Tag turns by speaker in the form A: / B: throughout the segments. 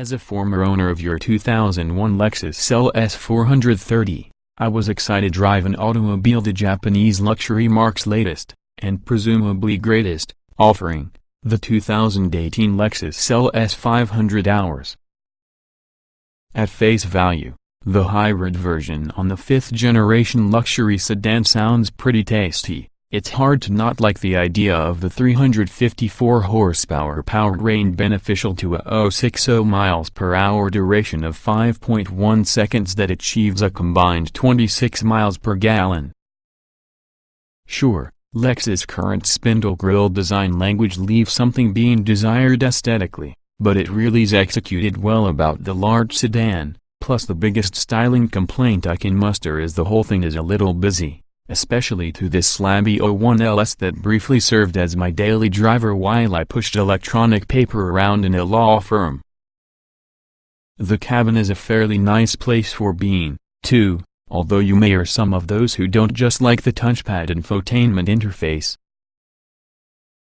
A: As a former owner of your 2001 Lexus LS 430, I was excited to drive an automobile, the Japanese luxury marque's latest, and presumably greatest, offering, the 2018 Lexus LS 500 hours. At face value, the hybrid version on the 5th-generation luxury sedan sounds pretty tasty. It's hard to not like the idea of the 354 horsepower powertrain beneficial to a 060 miles per hour duration of 5.1 seconds that achieves a combined 26 miles per gallon. Sure, Lexus' current spindle grille design language leaves something being desired aesthetically, but it really's executed well about the large sedan, plus the biggest styling complaint I can muster is the whole thing is a little busy. Especially to this slabby 01 LS that briefly served as my daily driver while I pushed electronic paper around in a law firm. The cabin is a fairly nice place for being, too, although you may are some of those who don't just like the touchpad infotainment interface.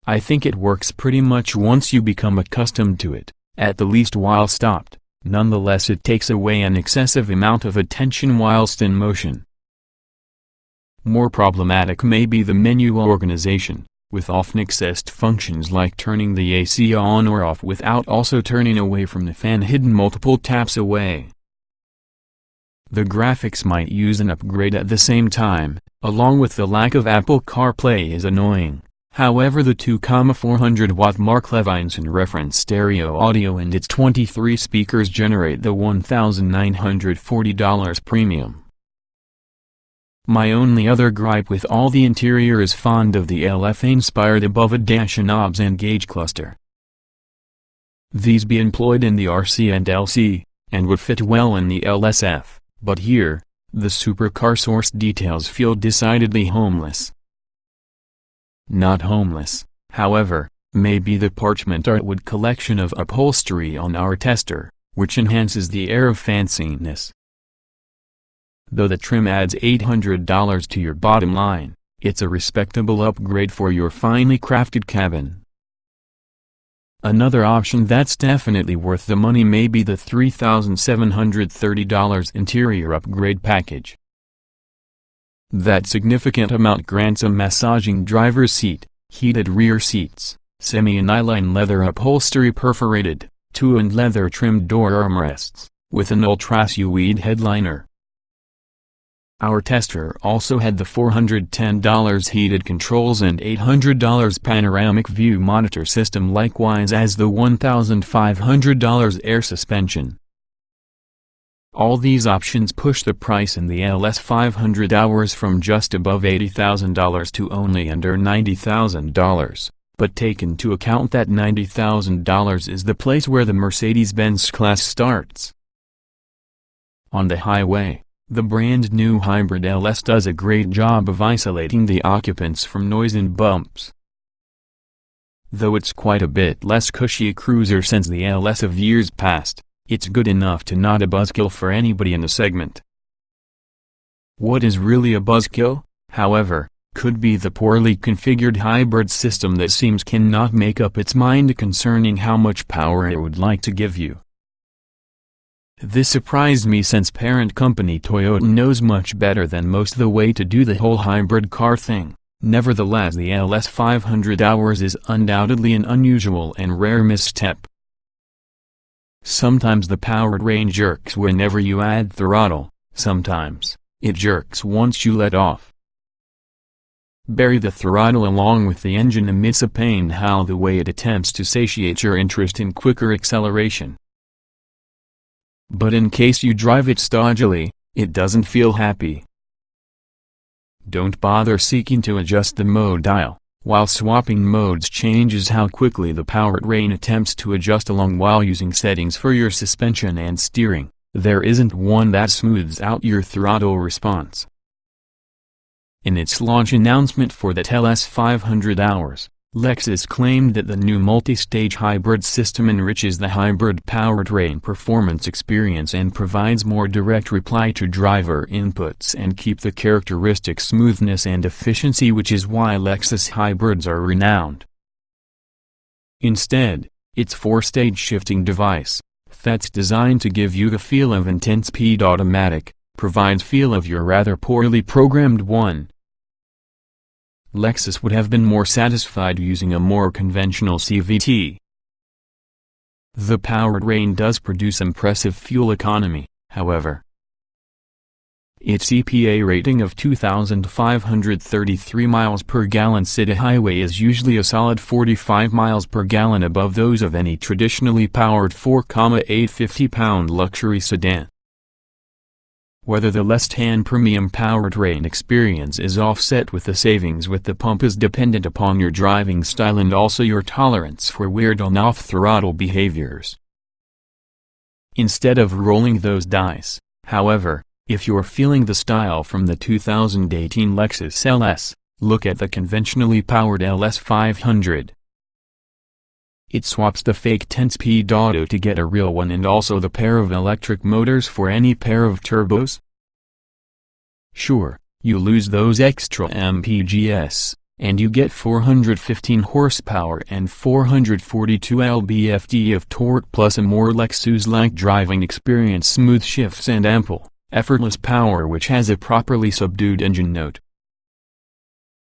A: I think it works pretty much once you become accustomed to it, at the least while stopped. Nonetheless, it takes away an excessive amount of attention whilst in motion. More problematic may be the menu organization, with often accessed functions like turning the AC on or off without also turning away from the fan hidden multiple taps away. The graphics might use an upgrade at the same time, along with the lack of Apple CarPlay is annoying. However, the 2,400-watt Marque Levinson reference stereo audio and its 23 speakers generate the $1,940 premium. My only other gripe with all the interior is fond of the LF-inspired above-a-dash knobs and gauge cluster. These be employed in the RC and LC, and would fit well in the LSF, but here, the supercar source details feel decidedly homeless. Not homeless, however, may be the parchment artwood collection of upholstery on our tester, which enhances the air of fanciness. Though the trim adds $800 to your bottom line, it's a respectable upgrade for your finely crafted cabin. Another option that's definitely worth the money may be the $3,730 interior upgrade package. That significant amount grants a massaging driver's seat, heated rear seats, semi-aniline leather upholstery perforated, two-and leather trimmed door armrests, with an ultra-suede headliner. Our tester also had the $410 heated controls and $800 panoramic view monitor system, likewise as the $1,500 air suspension. All these options push the price in the LS 500 hours from just above $80,000 to only under $90,000, but take into account that $90,000 is the place where the Mercedes-Benz class starts. On the highway, the brand-new hybrid LS does a great job of isolating the occupants from noise and bumps. Though it's quite a bit less cushy a cruiser since the LS of years past, it's good enough to not a buzzkill for anybody in the segment. What is really a buzzkill, however, could be the poorly configured hybrid system that seems cannot make up its mind concerning how much power it would like to give you. This surprised me since parent company Toyota knows much better than most the way to do the whole hybrid car thing. Nevertheless, the LS 500 hours is undoubtedly an unusual and rare misstep. Sometimes the powertrain jerks whenever you add throttle, sometimes it jerks once you let off. Bury the throttle along with the engine amidst a pain howl the way it attempts to satiate your interest in quicker acceleration. But in case you drive it stodgily, it doesn't feel happy. Don't bother seeking to adjust the mode dial, while swapping modes changes how quickly the powertrain attempts to adjust along while using settings for your suspension and steering. There isn't one that smooths out your throttle response. In its launch announcement for the LS 500 hours, Lexus claimed that the new multi-stage hybrid system enriches the hybrid powertrain performance experience and provides more direct reply to driver inputs and keep the characteristic smoothness and efficiency which is why Lexus hybrids are renowned. Instead, its four-stage shifting device, that's designed to give you the feel of intense speed. Automatic provides feel of your rather poorly programmed one. Lexus would have been more satisfied using a more conventional CVT. The powertrain does produce impressive fuel economy, however. Its EPA rating of 2,533 miles per gallon city highway is usually a solid 45 miles per gallon above those of any traditionally powered 4,850-pound luxury sedan. Whether the less-than premium powertrain experience is offset with the savings with the pump is dependent upon your driving style and also your tolerance for weird on-off throttle behaviors. Instead of rolling those dice, however, if you're feeling the style from the 2018 Lexus LS, look at the conventionally powered LS 500. It swaps the fake 10-speed auto to get a real one and also the pair of electric motors for any pair of turbos. Sure, you lose those extra mpgs, and you get 415 horsepower and 442 lb-ft of torque plus a more Lexus-like driving experience, smooth shifts and ample, effortless power which has a properly subdued engine note.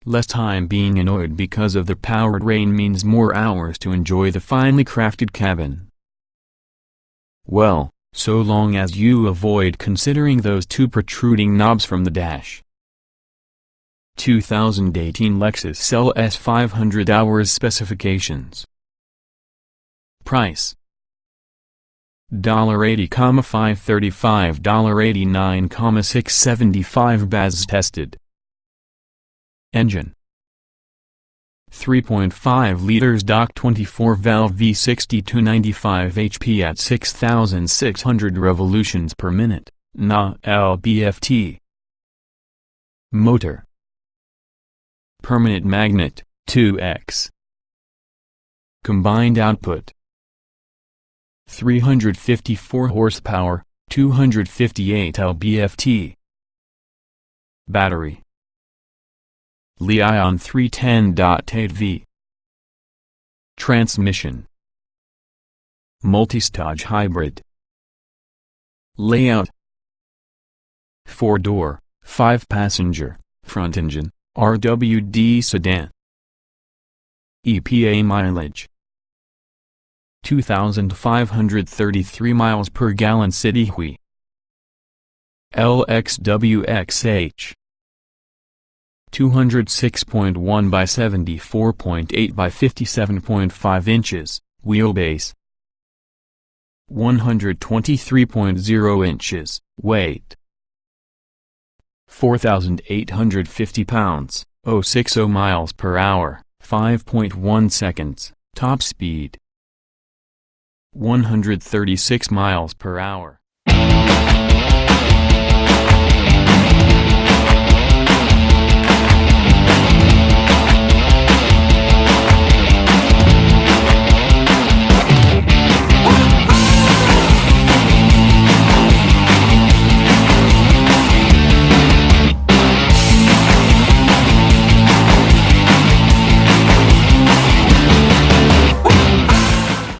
A: Less time being annoyed because of the powertrain means more hours to enjoy the finely crafted cabin. Well, so long as you avoid considering those two protruding knobs from the dash. 2018 Lexus LS 500 hours specifications. Price $80,535, $89,675 BAS tested. Engine 3.5 liters Dock 24 valve V60 295 HP at 6,600 revolutions per minute, Na lb-ft. Motor permanent magnet, 2x. Combined output 354 horsepower, 258 lb-ft. Battery Li-ion 310.8V. Transmission multi-stage hybrid. Layout 4-door, 5-passenger, front engine, RWD sedan. EPA mileage 2,533 miles per gallon city hui. LXWXH 206.1 by 74.8 by 57.5 inches, wheelbase 123.0 inches, weight 4,850 pounds, 060 miles per hour, 5.1 seconds, top speed 136 miles per hour.